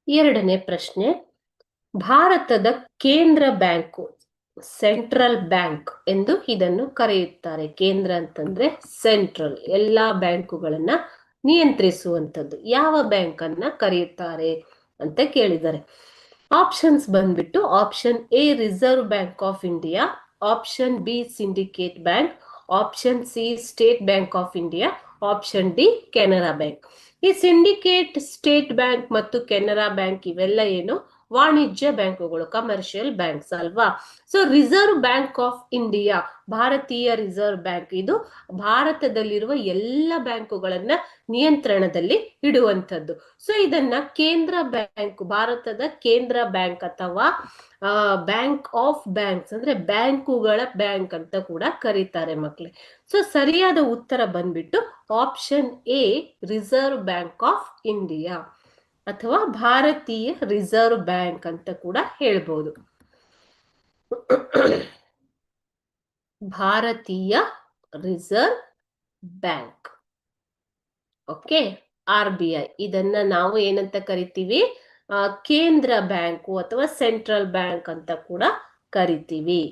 ಎರಡನೇ ಪ್ರಶ್ನೆ, ಭಾರತದ ಕೇಂದ್ರ ಬ್ಯಾಂಕು, ಸೆಂಟ್ರಲ್ ಬ್ಯಾಂಕ್ ಎಂದು ಇದನ್ನು ಕರೆಯುತ್ತಾರೆ. ಕೇಂದ್ರ ಅಂತಂದ್ರೆ ಸೆಂಟ್ರಲ್, ಎಲ್ಲಾ ಬ್ಯಾಂಕುಗಳನ್ನ ನಿಯಂತ್ರಿಸುವಂಥದ್ದು. ಯಾವ ಬ್ಯಾಂಕ್ ಅನ್ನ ಕರೆಯುತ್ತಾರೆ ಅಂತ ಕೇಳಿದ್ದಾರೆ. ಆಪ್ಷನ್ಸ್ ಬಂದ್ಬಿಟ್ಟು option A reserve bank of India, option B syndicate bank, option C state bank of India, option D Canara bank. ಈ ಸಿಂಡಿಕೇಟ್, ಸ್ಟೇಟ್ ಬ್ಯಾಂಕ್ ಮತ್ತು ಕೆನರಾ ಬ್ಯಾಂಕ್ ಇವೆಲ್ಲ ಏನು ವಾಣಿಜ್ಯ ಬ್ಯಾಂಕುಗಳು, ಕಮರ್ಷಿಯಲ್ ಬ್ಯಾಂಕ್ಸ್ ಅಲ್ವಾ. So reserve bank of India, ಭಾರತೀಯ reserve bank, ಇದು ಭಾರತದಲ್ಲಿರುವ ಎಲ್ಲ ಬ್ಯಾಂಕುಗಳನ್ನ ನಿಯಂತ್ರಣದಲ್ಲಿ ಇಡುವಂಥದ್ದು. ಸೊ ಇದನ್ನ ಕೇಂದ್ರ ಬ್ಯಾಂಕ್, ಭಾರತದ ಕೇಂದ್ರ ಬ್ಯಾಂಕ್ ಅಥವಾ ಬ್ಯಾಂಕ್ ಆಫ್ ಬ್ಯಾಂಕ್ಸ್ ಅಂದ್ರೆ ಬ್ಯಾಂಕುಗಳ ಬ್ಯಾಂಕ್ ಅಂತ ಕೂಡ ಕರೀತಾರೆ ಮಕ್ಕಳೇ. ಸೊ ಸರಿಯಾದ ಉತ್ತರ ಬಂದ್ಬಿಟ್ಟು option A reserve bank of India ಅಥವಾ ಭಾರತೀಯ ರಿಸರ್ವ್ ಬ್ಯಾಂಕ್ ಅಂತ ಕೂಡ ಹೇಳ್ಬೋದು. ಭಾರತೀಯ ರಿಸರ್ವ್ ಬ್ಯಾಂಕ್, ಓಕೆ. RBI ಇದನ್ನ ನಾವು ಏನಂತ ಕರಿತೀವಿ, ಕೇಂದ್ರ ಬ್ಯಾಂಕು ಅಥವಾ ಸೆಂಟ್ರಲ್ ಬ್ಯಾಂಕ್ ಅಂತ ಕೂಡ ಕರಿತೀವಿ.